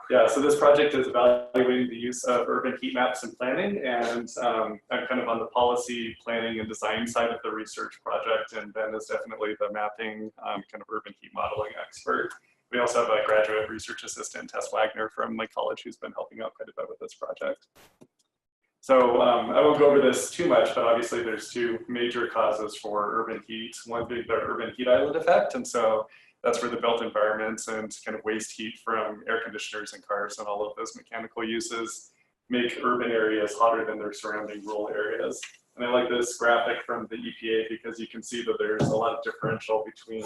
Yeah, so this project is evaluating the use of urban heat maps in planning, and I'm kind of on the policy planning and design side of the research project, and Ben is definitely the mapping kind of urban heat modeling expert. We also have a graduate research assistant, Tess Wagner, from my college, who's been helping out quite a bit with this project. So I won't go over this too much, but obviously there's two major causes for urban heat. One being the urban heat island effect, and so that's where the built environments and kind of waste heat from air conditioners and cars and all of those mechanical uses make urban areas hotter than their surrounding rural areas. And I like this graphic from the EPA because you can see that there's a lot of differential between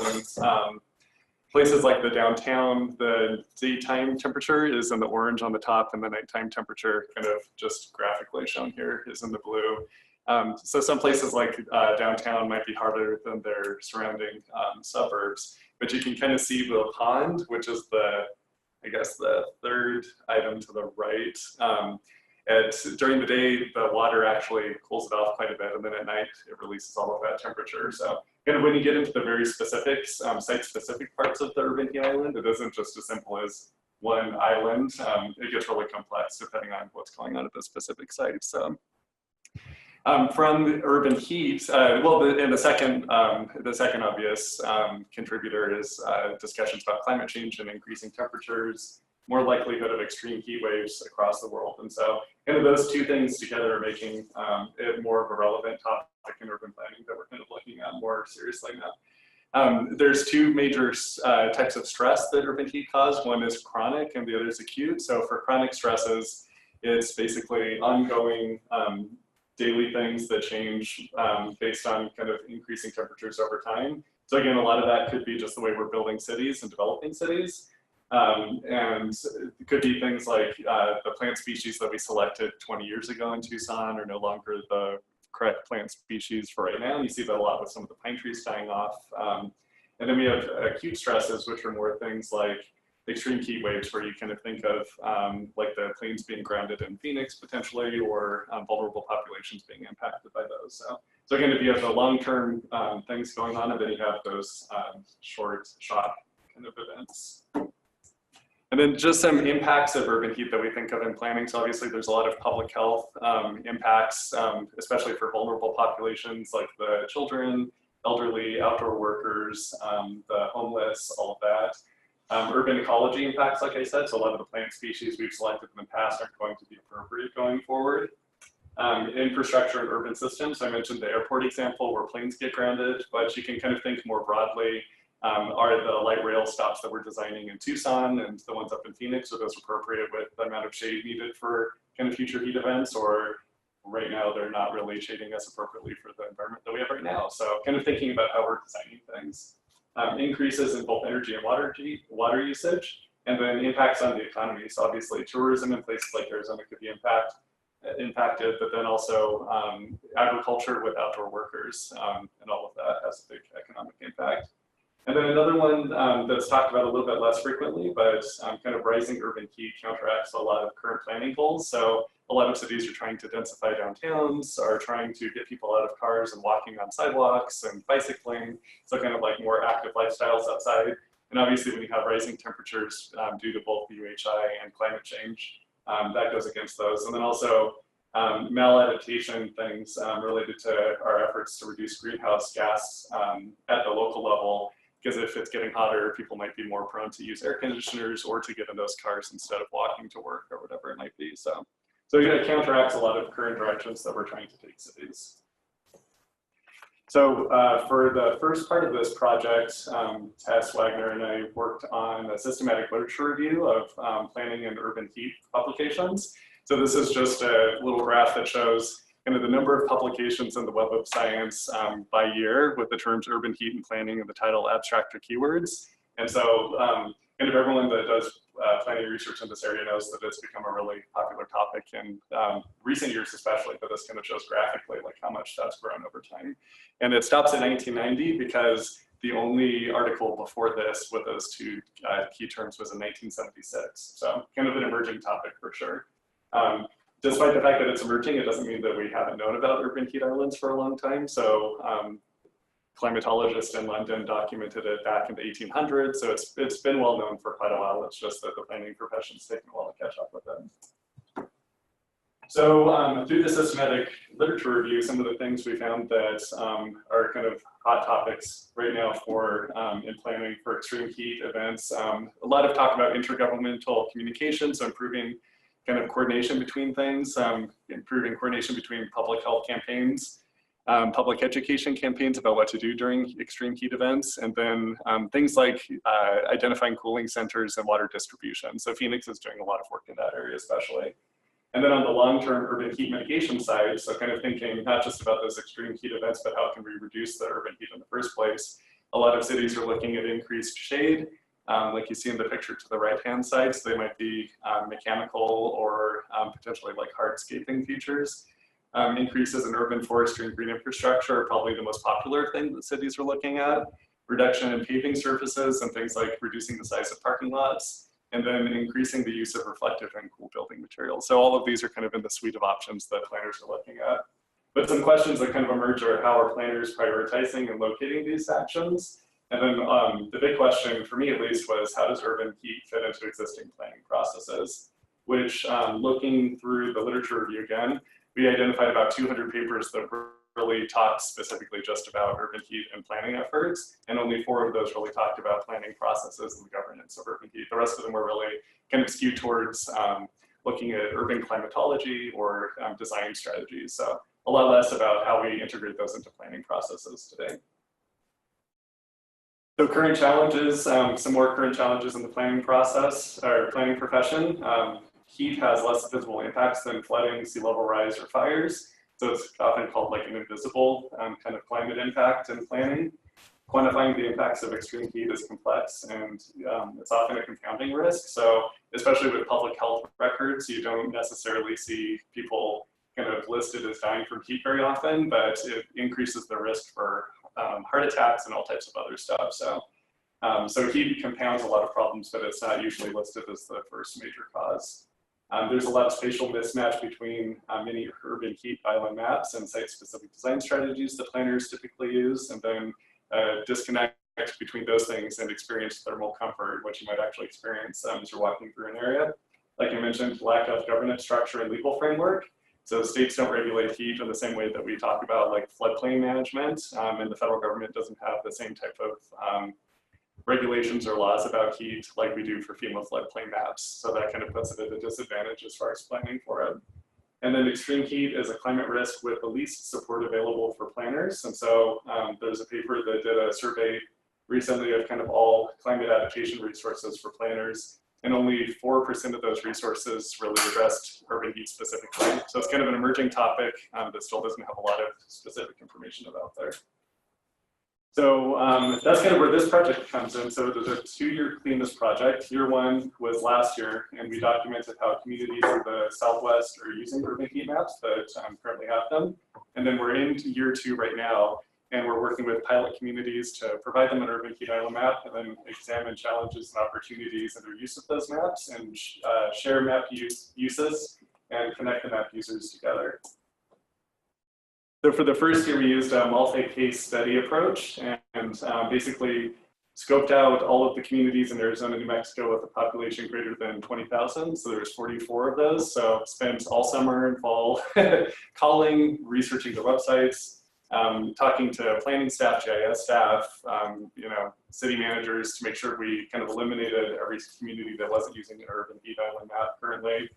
places like the downtown. The daytime temperature is in the orange on the top, and the nighttime temperature, kind of just graphically shown here, is in the blue. So some places like downtown might be harder than their surrounding suburbs, but you can kind of see the pond, which is I guess the third item to the right. During the day, the water actually cools it off quite a bit, and then at night, it releases all of that temperature. So kind of when you get into the very specifics, site-specific parts of the urban heat island, it isn't just as simple as one island. It gets really complex depending on what's going on at the specific site. So from urban heat, the second obvious contributor is discussions about climate change and increasing temperatures, more likelihood of extreme heat waves across the world. And so kind of those two things together are making it more of a relevant topic in urban planning that we're kind of looking at more seriously now. There's two major types of stress that urban heat cause. One is chronic and the other is acute. So for chronic stresses, it's basically ongoing daily things that change based on kind of increasing temperatures over time. So again, a lot of that could be just the way we're building cities and developing cities. And it could be things like the plant species that we selected 20 years ago in Tucson are no longer the correct plant species for right now. And you see that a lot with some of the pine trees dying off. And then we have acute stresses, which are more things like extreme heat waves, where you kind of think of like the plains being grounded in Phoenix potentially, or vulnerable populations being impacted by those. So again, if you have the long-term things going on, and then you have those short kind of events. And then just some impacts of urban heat that we think of in planning. So obviously there's a lot of public health impacts, especially for vulnerable populations like the children, elderly, outdoor workers, the homeless, all of that. Urban ecology impacts, like I said, so a lot of the plant species we've selected in the past aren't going to be appropriate going forward. Infrastructure and urban systems. I mentioned the airport example where planes get grounded, but you can kind of think more broadly. Are the light rail stops that we're designing in Tucson and the ones up in Phoenix, are those appropriate with the amount of shade needed for kind of future heat events, or right now they're not really shading us appropriately for the environment that we have right now? So kind of thinking about how we're designing things. Increases in both energy and water usage, and then impacts on the economy. So obviously tourism in places like Arizona could be impacted, but then also agriculture with outdoor workers, and all of that has a big economic impact. And then another one that's talked about a little bit less frequently, but kind of rising urban heat counteracts a lot of current planning goals. So a lot of cities are trying to densify downtowns, are trying to get people out of cars and walking on sidewalks and bicycling. So kind of like more active lifestyles outside. And obviously when you have rising temperatures due to both the UHI and climate change, that goes against those. And then also maladaptation things related to our efforts to reduce greenhouse gas at the local level. Because if it's getting hotter, people might be more prone to use air conditioners or to get in those cars instead of walking to work or whatever it might be. So it counteracts a lot of current directions that we're trying to take cities. So for the first part of this project, Tess Wagner and I worked on a systematic literature review of planning and urban heat publications. So this is just a little graph that shows kind of the number of publications in the Web of Science by year with the terms urban heat and planning and the title abstract or keywords. And so kind of everyone that does planning research in this area knows that it's become a really popular topic in recent years especially, but this kind of shows graphically like how much that's grown over time. And it stops at 1990 because the only article before this with those two key terms was in 1976. So kind of an emerging topic for sure. Despite the fact that it's emerging, it doesn't mean that we haven't known about urban heat islands for a long time. So climatologist in London documented it back in the 1800s. So it's been well known for quite a while. It's just that the planning profession's taken a while to catch up with it. So through the systematic literature review, some of the things we found that are kind of hot topics right now for in planning for extreme heat events. A lot of talk about intergovernmental communication, so improving kind of coordination between things, improving coordination between public health campaigns, public education campaigns about what to do during extreme heat events, and then things like identifying cooling centers and water distribution. So Phoenix is doing a lot of work in that area especially. And then on the long-term urban heat mitigation side, so kind of thinking not just about those extreme heat events, but how can we reduce the urban heat in the first place? A lot of cities are looking at increased shade, like you see in the picture to the right-hand side. So they might be mechanical or potentially like hardscaping features. Increases in urban forestry and green infrastructure are probably the most popular thing that cities are looking at. Reduction in paving surfaces and things like reducing the size of parking lots, and then increasing the use of reflective and cool building materials. So all of these are kind of in the suite of options that planners are looking at. But some questions that kind of emerge are how are planners prioritizing and locating these actions? And then the big question, for me at least, was how does urban heat fit into existing planning processes? Which, looking through the literature review again, we identified about 200 papers that really talked specifically just about urban heat and planning efforts, and only 4 of those really talked about planning processes and the governance of urban heat. The rest of them were really kind of skewed towards looking at urban climatology or design strategies. So a lot less about how we integrate those into planning processes today. So current challenges, some more current challenges in the planning process or planning profession. Heat has less visible impacts than flooding, sea level rise, or fires. So it's often called like an invisible kind of climate impact in planning. Quantifying the impacts of extreme heat is complex, and it's often a confounding risk. So especially with public health records, you don't necessarily see people kind of listed as dying from heat very often, but it increases the risk for heart attacks and all types of other stuff. So, so heat compounds a lot of problems, but it's not usually listed as the first major cause. There's a lot of spatial mismatch between many urban heat island maps and site-specific design strategies that planners typically use, and then disconnect between those things and experience thermal comfort, what you might actually experience as you're walking through an area. Like I mentioned, lack of governance structure and legal framework. So states don't regulate heat in the same way that we talk about like floodplain management, and the federal government doesn't have the same type of regulations or laws about heat like we do for FEMA floodplain maps. So that kind of puts it at a disadvantage as far as planning for it. And then extreme heat is a climate risk with the least support available for planners. And so there's a paper that did a survey recently of kind of all climate adaptation resources for planners, and only 4% of those resources really addressed urban heat specifically. So it's kind of an emerging topic that still doesn't have a lot of specific information about there. So that's kind of where this project comes in. So there's a 2-year CLIMAS project. Year 1 was last year, and we documented how communities in the Southwest are using urban heat maps that currently have them. And then we're in year 2 right now, and we're working with pilot communities to provide them an urban heat island map, and then examine challenges and opportunities in their use of those maps, and share map uses and connect the map users together. So for the first year, we used a multi-case study approach, and basically scoped out all of the communities in Arizona, New Mexico with a population greater than 20,000. So there's 44 of those. So spent all summer and fall calling, researching their websites, talking to planning staff, GIS staff, you know, city managers to make sure we kind of eliminated every community that wasn't using an urban heat island map currently,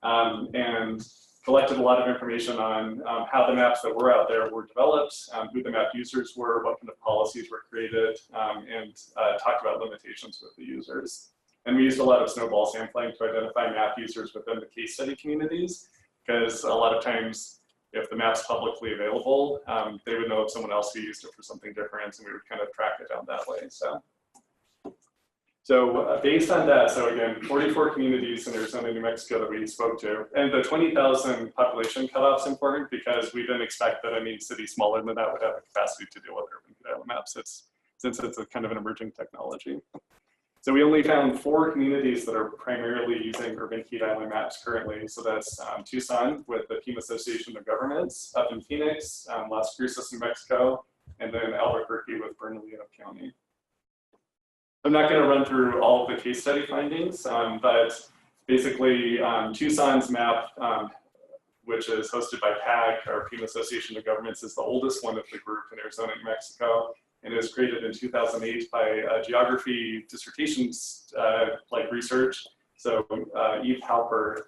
and collected a lot of information on how the maps that were out there were developed, who the map users were, what kind of policies were created, and talked about limitations with the users. And we used a lot of snowball sampling to identify map users within the case study communities, because a lot of times, if the map's publicly available, they would know of someone else who used it for something different, and we would kind of track it down that way. So based on that, so again, 44 communities in Arizona, New Mexico that we spoke to, and the 20,000 population cutoff's important because we didn't expect that any city smaller than that would have the capacity to deal with urban heat island maps, since it's a kind of an emerging technology. So we only found 4 communities that are primarily using urban heat island maps currently. So that's Tucson with the Team Association of Governments, up in Phoenix, Las Cruces, New Mexico, and then Albuquerque with Bernalillo County. I'm not going to run through all of the case study findings, but basically Tucson's map, which is hosted by PAG, our Pima Association of Governments, is the oldest one of the group in Arizona and Mexico, and it was created in 2008 by geography dissertations like research. So Eve Halper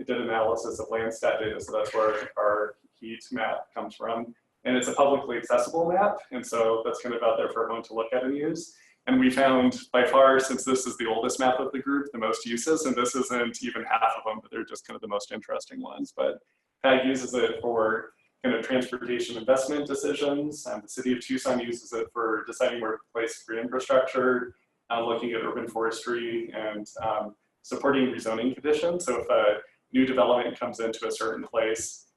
did analysis of Landsat data, so that's where our heat map comes from. And it's a publicly accessible map, and so that's kind of out there for everyone to look at and use. And we found by far, since this is the oldest map of the group, the most uses, and this isn't even half of them, but they're just kind of the most interesting ones. But PAG uses it for kind of transportation investment decisions. The city of Tucson uses it for deciding where to place green infrastructure, looking at urban forestry, and supporting rezoning conditions. So if a new development comes into a certain place,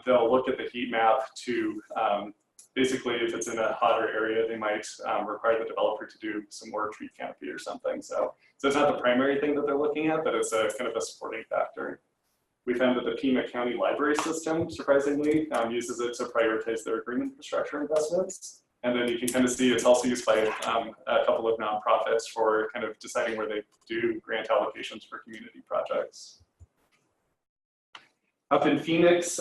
they'll look at the heat map to basically, if it's in a hotter area, they might require the developer to do some more tree canopy or something. So it's not the primary thing that they're looking at, but it's a kind of a supporting factor. We found that the Pima County Library System, surprisingly, uses it to prioritize their green infrastructure investments. And then you can kind of see it's also used by a couple of nonprofits for kind of deciding where they do grant allocations for community projects. Up in Phoenix,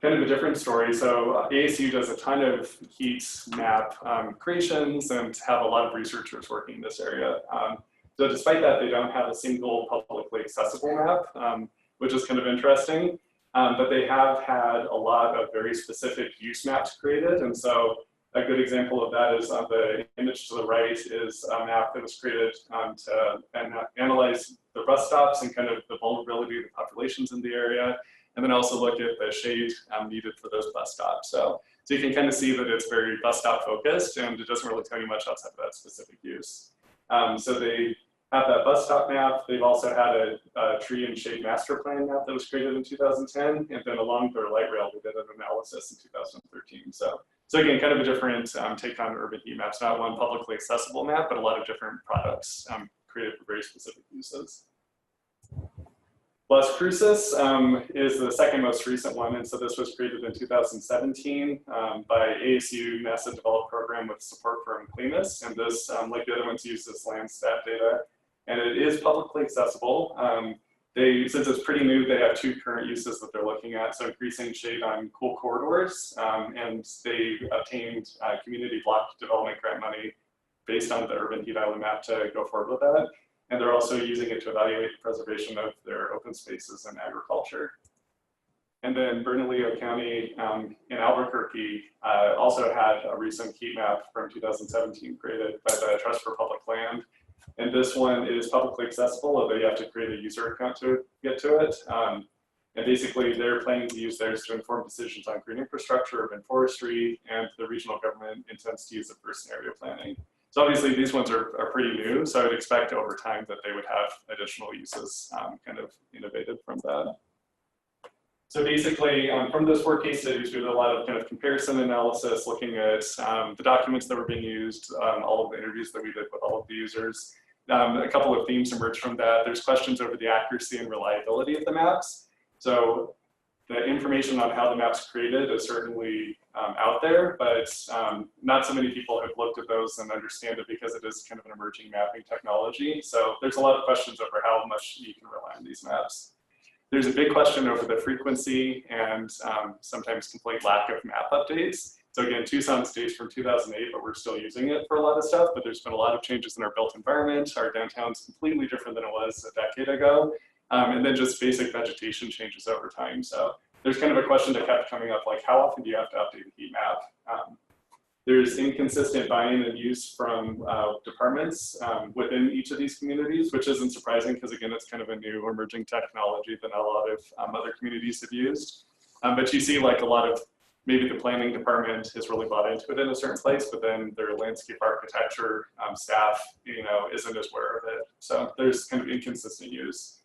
kind of a different story. So ASU does a ton of heat map creations and have a lot of researchers working in this area. So despite that, they don't have a single publicly accessible map, which is kind of interesting. But they have had a lot of very specific use maps created. And so a good example of that is on the image to the right is a map that was created to analyze the bus stops and kind of the vulnerability of the populations in the area. And then also look at the shade needed for those bus stops. So you can kind of see that it's very bus stop focused, and it doesn't really tell you much outside of that specific use. So they have that bus stop map. They've also had a tree and shade master plan map that was created in 2010, and then along their light rail, they did an analysis in 2013. So again, kind of a different take on urban heat maps, not one publicly accessible map, but a lot of different products created for very specific uses. Las Cruces is the second most recent one, and so this was created in 2017 by ASU NASA developed program with support from CLIMAS, and this, like the other ones, uses Landsat data, and it is publicly accessible. Since it's pretty new, they have two current uses that they're looking at, so increasing shade on cool corridors, and they obtained community block development grant money based on the urban heat island map to go forward with that. And they're also using it to evaluate the preservation of their open spaces and agriculture. And then Bernalillo County in Albuquerque also had a recent heat map from 2017 created by the Trust for Public Land. And this one is publicly accessible, although you have to create a user account to get to it. And basically they're planning to use theirs to inform decisions on green infrastructure, urban forestry, and the regional government intends to use it for scenario planning. So obviously these ones are pretty new, so I would expect over time that they would have additional uses kind of innovated from that. So basically from those 4 case studies, we did a lot of kind of comparison analysis, looking at the documents that were being used, all of the interviews that we did with all of the users. A couple of themes emerged from that. There's questions over the accuracy and reliability of the maps. So the information on how the map's created is certainly out there, but not so many people have looked at those and understand it because it is kind of an emerging mapping technology. So there's a lot of questions over how much you can rely on these maps. There's a big question over the frequency and sometimes complete lack of map updates. So again, Tucson states from 2008, but we're still using it for a lot of stuff, but there's been a lot of changes in our built environment. Our downtown's completely different than it was a decade ago. And then just basic vegetation changes over time. So there's kind of a question that kept coming up, like how often do you have to update a heat map? There's inconsistent buy-in and use from departments within each of these communities, which isn't surprising because again, it's kind of a new emerging technology that not a lot of other communities have used. But you see like a lot of, maybe the planning department has really bought into it in a certain place, but then their landscape architecture staff, isn't as aware of it. So there's kind of inconsistent use.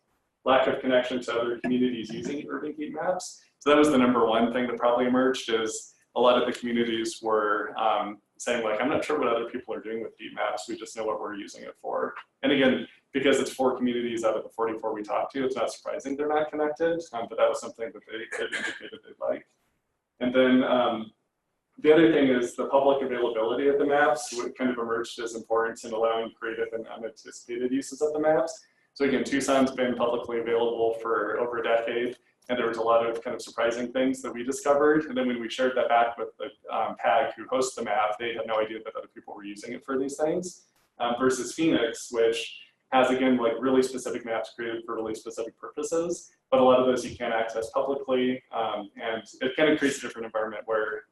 Lack of connection to other communities using urban heat maps. So that was the #1 thing that probably emerged, is a lot of the communities were saying like, I'm not sure what other people are doing with heat maps, we just know what we're using it for. And again, because it's 4 communities out of the 44 we talked to, it's not surprising they're not connected, but that was something that they had indicated they'd like. And then The other thing is the public availability of the maps, what kind of emerged as important in allowing creative and unanticipated uses of the maps. So again, Tucson's been publicly available for over a decade, and there was a lot of kind of surprising things that we discovered. And then when we shared that back with the PAG who hosts the map, they had no idea that other people were using it for these things. Versus Phoenix, which has, again, like really specific maps created for really specific purposes, but a lot of those you can't access publicly, and it kind of creates a different environment where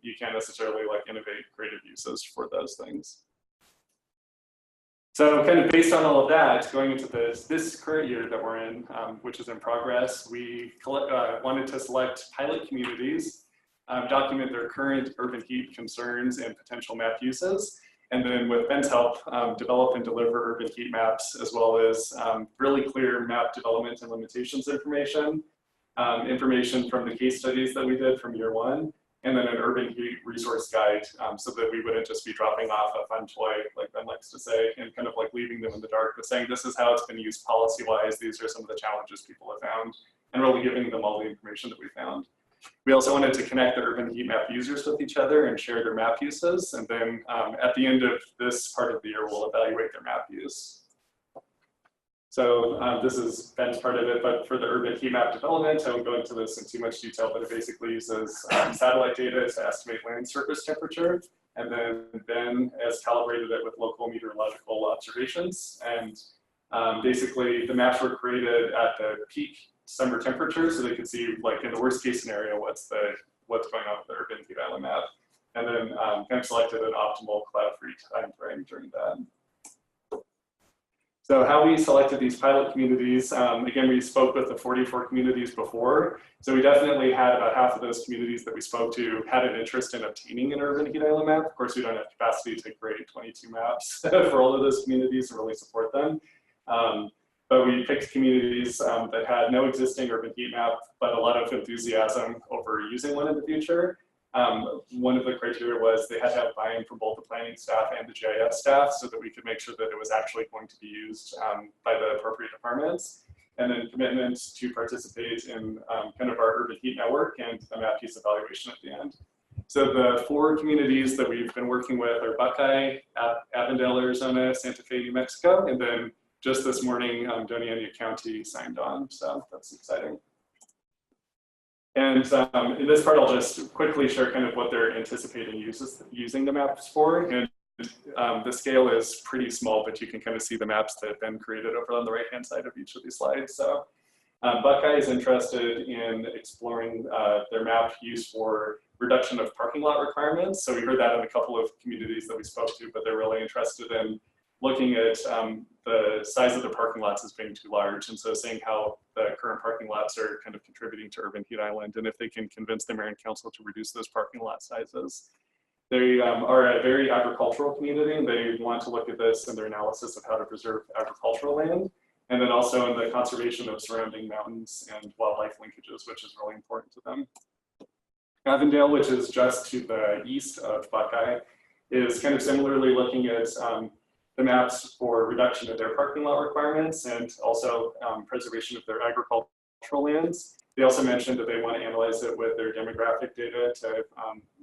you can't necessarily like innovate creative uses for those things. So kind of based on all of that, going into this current year that we're in, which is in progress, we wanted to select pilot communities, document their current urban heat concerns and potential map uses, and then with Ben's help, develop and deliver urban heat maps, as well as really clear map development and limitations information, information from the case studies that we did from year one, and then an urban heat resource guide, so that we wouldn't just be dropping off a fun toy, like Ben likes to say, and kind of like leaving them in the dark, but saying this is how it's been used policy-wise, these are some of the challenges people have found, and really giving them all the information that we found. We also wanted to connect the urban heat map users with each other and share their map uses. And then at the end of this part of the year, we'll evaluate their map use. So this is Ben's part of it, but for the urban heat map development, I won't go into this in too much detail, but it basically uses satellite data to estimate land surface temperature. And then Ben has calibrated it with local meteorological observations. And basically the maps were created at the peak summer temperature, so they could see, like, in the worst case scenario, what's going on with the urban heat island map, and then kind of selected an optimal cloud-free time frame during that. So how we selected these pilot communities, again, we spoke with the 44 communities before, so we definitely had about half of those communities that we spoke to had an interest in obtaining an urban heat island map. Of course, we don't have capacity to create 22 maps for all of those communities and really support them. But we picked communities that had no existing urban heat map, but a lot of enthusiasm over using one in the future. One of the criteria was they had to have buy-in from both the planning staff and the GIS staff so that we could make sure that it was actually going to be used by the appropriate departments. And then commitments to participate in kind of our urban heat network and the map use evaluation at the end. So the 4 communities that we've been working with are Buckeye, Avondale, Arizona, Santa Fe, New Mexico, and then just this morning, Doña Ana County signed on, so that's exciting. And in this part, I'll just quickly share kind of what they're anticipating using the maps for. And the scale is pretty small, but you can kind of see the maps that have been created over on the right-hand side of each of these slides. So Buckeye is interested in exploring their map use for reduction of parking lot requirements. So we heard that in a couple of communities that we spoke to, but they're really interested in looking at the size of the parking lots as being too large. And so seeing how the current parking lots are kind of contributing to urban heat island, and if they can convince the mayor and council to reduce those parking lot sizes. They are a very agricultural community, and they want to look at this in their analysis of how to preserve agricultural land, and then also in the conservation of surrounding mountains and wildlife linkages, which is really important to them. Avondale, which is just to the east of Buckeye, is kind of similarly looking at the maps for reduction of their parking lot requirements and also preservation of their agricultural lands. They also mentioned that they want to analyze it with their demographic data to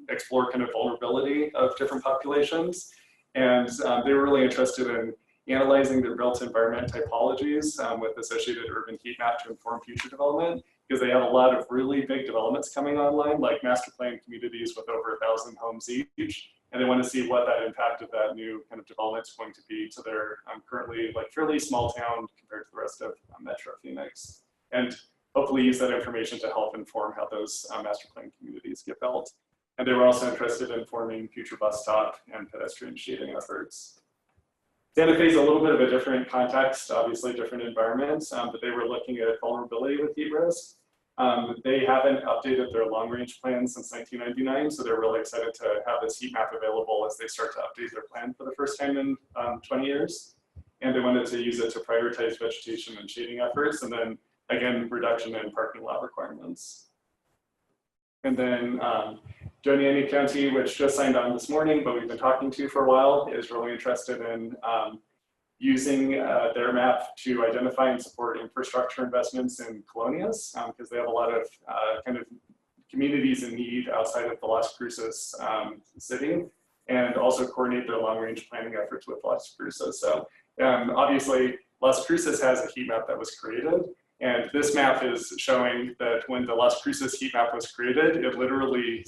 explore kind of vulnerability of different populations. And they were really interested in analyzing their built environment typologies with associated urban heat map to inform future development, because they have a lot of really big developments coming online, like master plan communities with over 1,000 homes each. And they want to see what that impact of that new kind of development is going to be to their currently like fairly small town compared to the rest of Metro Phoenix. And hopefully use that information to help inform how those master plan communities get built. And they were also interested in forming future bus stop and pedestrian shading efforts. Santa Fe is a little bit of a different context, obviously different environments, but they were looking at vulnerability with heat risk. They haven't updated their long-range plan since 1999, so they're really excited to have this heat map available as they start to update their plan for the first time in 20 years. And they wanted to use it to prioritize vegetation and shading efforts, and then, again, reduction in parking lot requirements. And then Doña Ana County, which just signed on this morning, but we've been talking to for a while, is really interested in using their map to identify and support infrastructure investments in colonias, because they have a lot of kind of communities in need outside of the Las Cruces city, and also coordinate their long-range planning efforts with Las Cruces. So obviously, Las Cruces has a heat map that was created, and this map is showing that when the Las Cruces heat map was created, it literally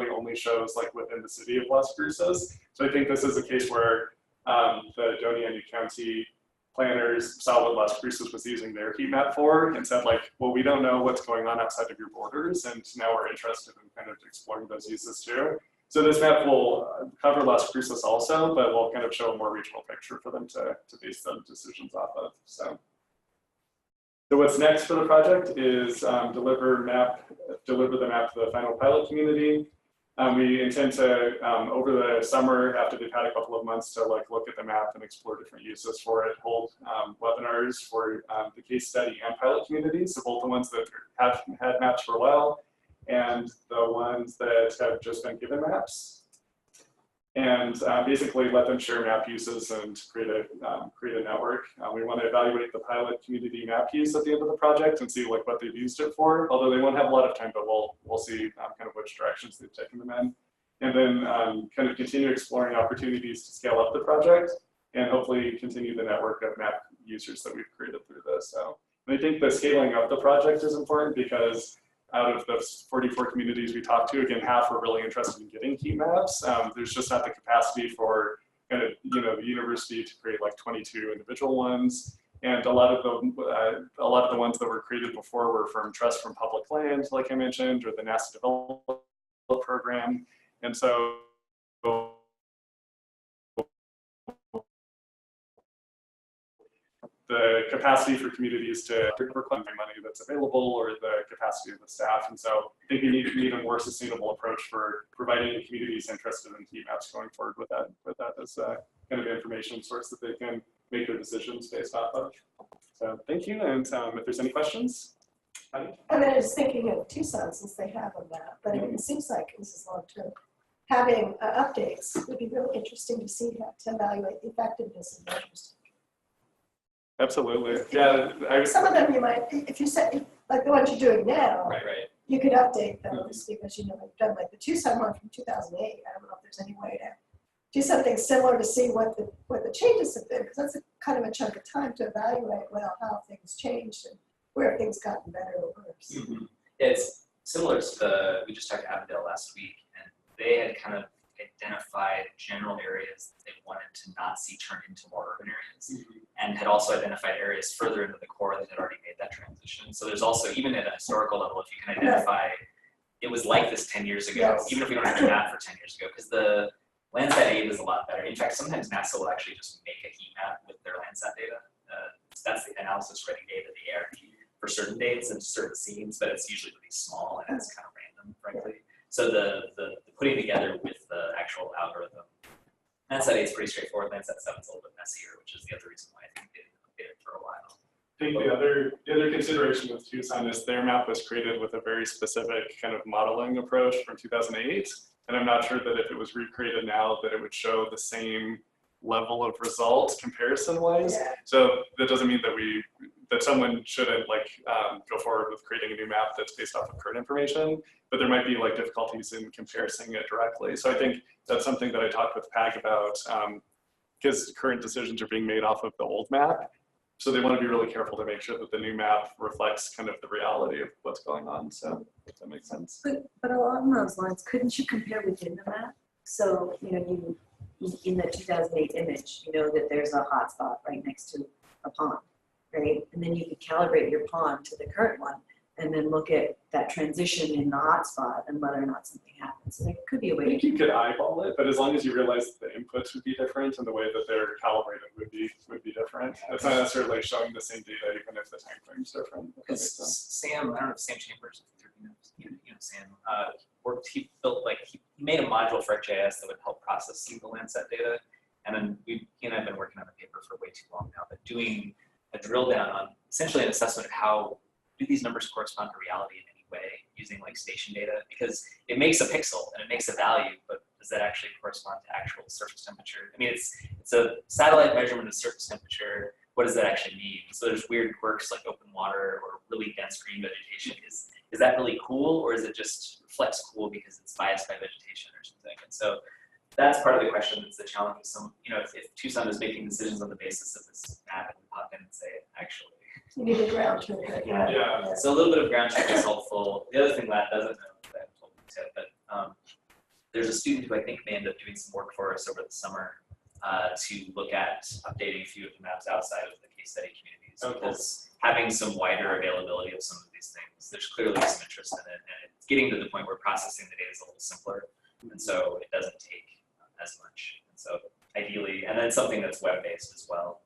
only shows like within the city of Las Cruces. So I think this is a case where the Doña Ana County planners saw what Las Cruces was using their heat map for and said like, well, we don't know what's going on outside of your borders, and now we're interested in kind of exploring those uses too. So this map will cover Las Cruces also, but will kind of show a more regional picture for them to base those decisions off of. So what's next for the project is deliver the map to the final pilot community. We intend to, over the summer, after they've had a couple of months to like look at the map and explore different uses for it, hold webinars for the case study and pilot communities, so both the ones that have had maps for a while and the ones that have just been given maps. And basically let them share map uses and create a network. We want to evaluate the pilot community map use at the end of the project and see like what they've used it for. Although they won't have a lot of time, but we'll see kind of which directions they've taken them in. And then kind of continue exploring opportunities to scale up the project and hopefully continue the network of map users that we've created through this. So and I think the scaling up the project is important because out of the 44 communities we talked to, again, half were really interested in getting heat maps. There's just not the capacity for kind of, the university to create like 22 individual ones. And a lot of the ones that were created before were from Trust from Public Land, like I mentioned, or the NASA Development Program. And so the capacity for communities to reclaim money that's available, or the capacity of the staff. And so I think we need a more sustainable approach for providing communities interested in heat maps going forward with that as a kind of information source that they can make their decisions based off of. So thank you, and if there's any questions. I mean, I was thinking of Tucson since they have a map, but it seems like this is long term. Having updates would be really interesting to see how to evaluate the effectiveness of measures. Absolutely. Yeah. Some of them you might, if you said, like the ones you're doing now, right. You could update those because you've done like the Tucson one from 2008. I don't know if there's any way to do something similar to see what the changes have been, because that's a kind of a chunk of time to evaluate how things changed and where things gotten better or worse. Mm-hmm. It's similar to we just talked to Avondale last week, and they had kind of identified general areas that they wanted to not see turn into more urban areas, and had also identified areas further into the core that had already made that transition. So there's also, even at a historical level, if you can identify, it was like this 10 years ago, even if we don't have a map for 10 years ago, because the Landsat aid is a lot better. In fact, sometimes NASA will actually just make a heat map with their Landsat data. So that's the analysis ready data, the ARD, for certain dates and certain scenes, but it's usually really small and it's kind of random, frankly. So the putting together with the actual algorithm, Landsat 8 is pretty straightforward. Landsat 7 is a little bit messier, which is the other reason why I think they didn't update it for a while. I think the other consideration with Tucson is their map was created with a very specific kind of modeling approach from 2008. And I'm not sure that if it was recreated now that it would show the same level of results comparison-wise. Yeah. So that doesn't mean that someone shouldn't go forward with creating a new map that's based off of current information, but there might be like difficulties in comparing it directly. So I think that's something that I talked with PAG about, because current decisions are being made off of the old map. So they want to be really careful to make sure that the new map reflects kind of the reality of what's going on. So if that makes sense. But along those lines, couldn't you compare within the map? So, you in the 2008 image, you know that there's a hotspot right next to a pond, right? And then you could calibrate your pond to the current one and then look at that transition in the hotspot and whether or not something happens. So there could be a way I think you could eyeball it, but as long as you realize that the inputs would be different and the way that they're calibrated would be different. It's not necessarily showing the same data even if the time frame's different. Because Sam, I don't know if Sam Chambers, Sam, he made a module for ArcGIS that would help process the Landsat data. And then he and I have been working on the paper for way too long now, but doing a drill down on essentially an assessment of how do these numbers correspond to reality in any way using like station data, because it makes a pixel and it makes a value, but does that actually correspond to actual surface temperature? I mean, it's a satellite measurement of surface temperature. What does that actually mean? So there's weird quirks like open water or really dense green vegetation. is that really cool, or is it just reflects cool because it's biased by vegetation or something? And so that's part of the question. That's the challenge with some, if Tucson is making decisions on the basis of this map, and we pop in and say, actually, You need a ground truth. Yeah. so a little bit of ground truth is helpful. The other thing Lat doesn't know that I told him to, but there's a student who I think may end up doing some work for us over the summer to look at updating a few of the maps outside of the case study communities, because having some wider availability of some of these things, there's clearly some interest in it, and it's getting to the point where processing the data is a little simpler, and so it doesn't take as much. And so ideally, and then something that's web-based as well.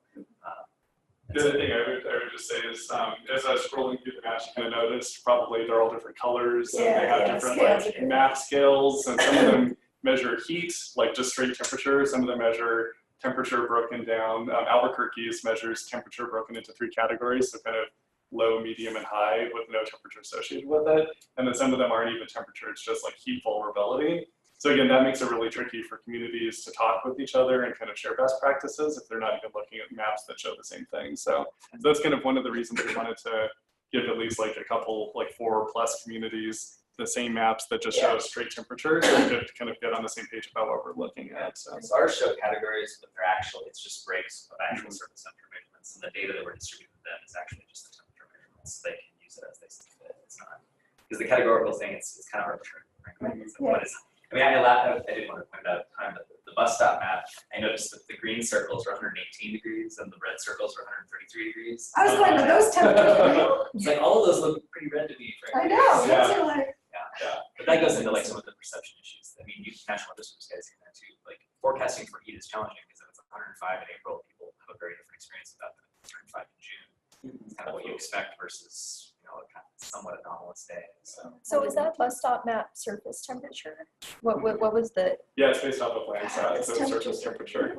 The other thing I would just say is, as I was scrolling through the maps, you kind of noticed probably they're all different colors, and they have different like map scales, and some of them measure heat, like just straight temperature. Some of them measure temperature broken down. Albuquerque's measures temperature broken into 3 categories, so kind of low, medium, and high with no temperature associated with it. And then some of them aren't even temperature, it's just like heat vulnerability. So again, that makes it really tricky for communities to talk with each other and kind of share best practices if they're not even looking at maps that show the same thing. So that's kind of one of the reasons we wanted to give at least like a couple, like 4+ communities the same maps that just show straight temperature, so we could kind of get on the same page about what we're looking at. So Ours show categories, but they're actually, it's just breaks of actual surface temperature measurements, and the data that we're distributing to them is actually just the temperature measurements, so they can use it as they see fit. It's not, because the categorical thing, it's kind of arbitrary, right? It's like, what is, I mean, I did want to point out at the time that the bus stop map, I noticed that the green circles are 118 degrees and the red circles are 133 degrees. I was going to those temperatures. It's like all of those look pretty red to me, I frankly. know, Yeah. those are like, But that goes into like some of the perception issues. I mean, National Weather Service guys in that too. Like forecasting for heat is challenging because if it's 105 in April, people have a very different experience about than 105 in June. It's kind of what you expect versus, a kind of somewhat anomalous day. So is that bus stop map surface temperature? What was the? yeah, it's based off of Landsat, so surface temperature.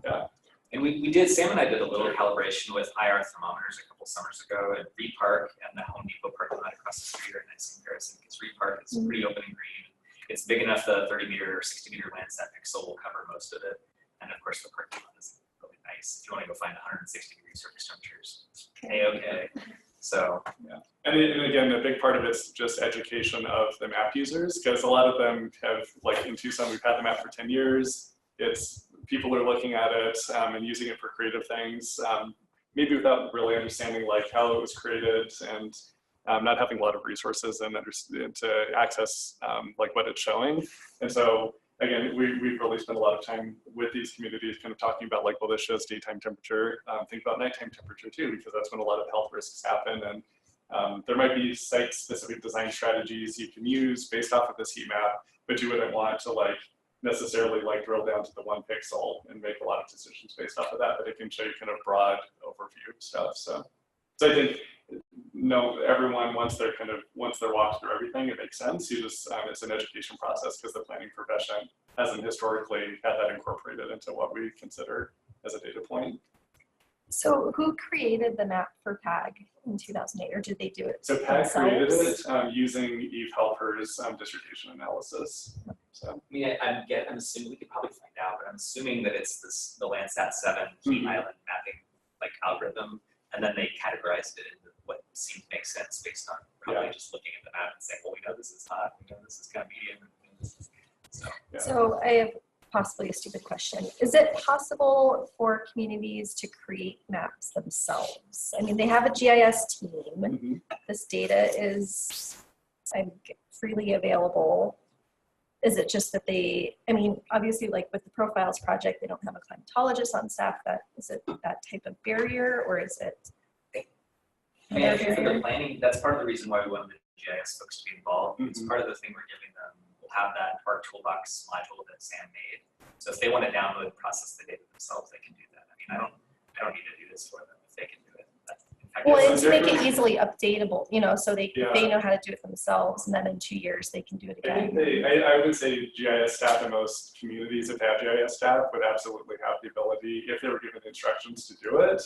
Yeah. And we did, Sam and I did a little calibration with IR thermometers a couple summers ago at Reed Park and the Home Depot parking lot across the street are a nice comparison because Reed Park is pretty open and green. It's big enough the 30-meter or 60-meter Landsat pixel will cover most of it. And of course, the parking lot is really nice. If you want to go find 160-degree surface temperatures, okay. So yeah, and again, a big part of it's just education of the map users, because a lot of them have, like in Tucson, we've had the map for 10 years. It's people are looking at it and using it for creative things, maybe without really understanding like how it was created and not having a lot of resources and to access like what it's showing. And so again, we've really spent a lot of time with these communities kind of talking about like, well, this shows daytime temperature. Think about nighttime temperature too, because that's when a lot of health risks happen. And there might be site-specific design strategies you can use based off of this heat map, but you wouldn't want to like necessarily like drill down to the 1 pixel and make a lot of decisions based off of that, but it can show you kind of broad overview stuff. So I think everyone, once they're walked through everything, it makes sense. You just, it's an education process because the planning profession hasn't historically had that incorporated into what we consider as a data point. So who created the map for PAG in 2008, or did they do it So PAG themselves? created it using Eve Helper's dissertation analysis. So I mean, I'm assuming, we could probably find out, but I'm assuming that it's the Landsat 7 heat island mapping like algorithm, and then they categorized it into what seemed to make sense based on probably just looking at the map and saying, well, we know this is hot, we know this is kind of medium, we know this is, so. yeah. So I have possibly a stupid question. Is it possible for communities to create maps themselves? I mean, they have a GIS team. This data is freely available. Is it just that obviously like with the Profiles project, they don't have a climatologist on staff. Is it that type of barrier, or is it? I mean, I think for the planning, that's part of the reason why we wanted the GIS folks to be involved. It's part of the thing we're giving them. We'll have that Park Toolbox module that Sam made. So if they want to download and process the data themselves, they can do that. I mean, I don't need to do this for them if they can do it. In fact, Well, and to make it easily updatable, so they know how to do it themselves, and then in 2 years they can do it I again. think I would say GIS staff in most communities, if they have GIS staff, would absolutely have the ability, if they were given instructions to do it.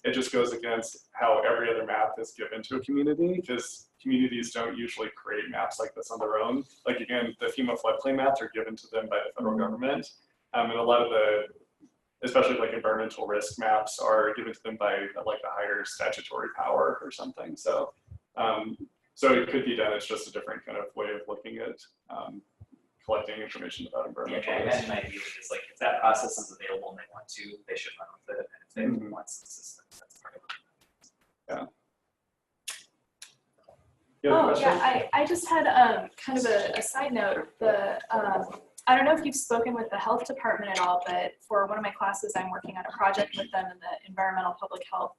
It just goes against how every other map is given to a community, because communities don't usually create maps like this on their own. Like again, the FEMA floodplain maps are given to them by the federal government. And a lot of especially like environmental risk maps are given to them by like the higher statutory power or something. So So it could be done, it's just a different kind of way of looking at collecting information about Yeah, environmental I risk. imagine ideally is like if that process is available and they want to, they should run with it. And if they want some assistance, that's part of it. You have a Oh, question? yeah, I just had kind of a side note. I don't know if you've spoken with the health department at all, but for one of my classes, I'm working on a project with them in the environmental public health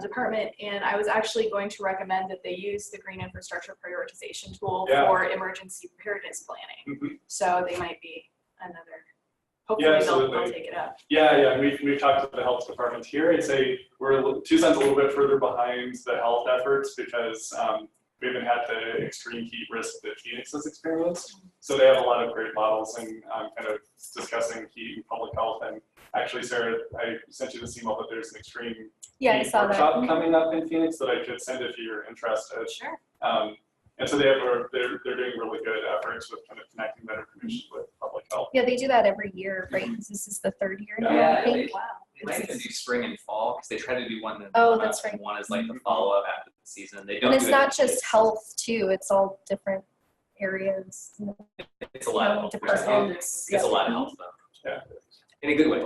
department, and I was actually going to recommend that they use the green infrastructure prioritization tool Yeah. for emergency preparedness planning. Mhm. So they might be another, hopefully they'll absolutely. take it up. Yeah, we've talked to the health department here. I'd say Tucson's a little bit further behind the health efforts because we haven't had the extreme heat risk that Phoenix has experienced. So they have a lot of great models and kind of discussing heat and public health. And actually, Sarah, I sent you this email, but there's an extreme Yeah, I heat saw that. workshop coming up in Phoenix that I could send if you're interested. Sure. And so they're doing really good efforts with kind of connecting that information with public health. Yeah, they do that every year, right? 'Cause this is the third year now, Yeah, I think. Wow. They might even do spring and fall because they try to do one. Oh, one that's up right. And one is like the follow up after the season. They don't. And it's do it not in just kids. health too, it's all different areas. You know, It's a lot of health. departments. It's a lot of health though. Yeah. In a good way.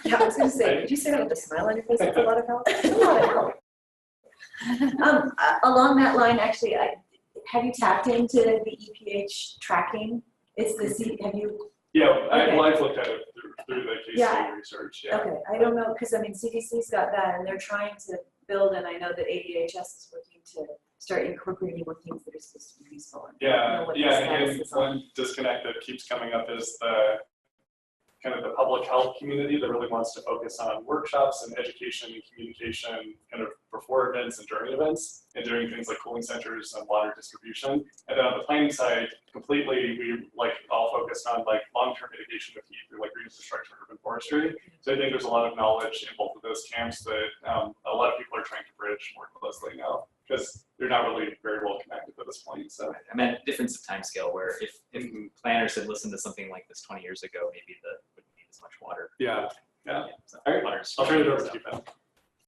Yeah, I was gonna say, did you say that with a smile on your face? That's a lot of help. That's a lot of help. Along that line, actually, have you tapped into the EPH tracking? It's the have you? Yeah, Okay. I've looked at it through the case Yeah. study research. Yeah. Okay, I don't know, because I mean, CDC's got that, and they're trying to build, and I know that ADHS is working to start incorporating more things that are supposed to be useful. And I don't know what the Yeah, status and is on. one disconnect that keeps coming up is the kind of the public health community that really wants to focus on workshops and education and communication kind of before events and during events and doing things like cooling centers and water distribution. And then on the planning side, completely we like all focused on like long-term mitigation of heat through like green infrastructure, urban forestry. So I think there's a lot of knowledge in both of those camps that a lot of people are trying to bridge more closely now because they're not really very well connected at this point. So I meant difference of time scale where if planners had listened to something like this 20 years ago, maybe the wouldn't need as much water. yeah. So All right. water's- I'll turn it over to you, Ben.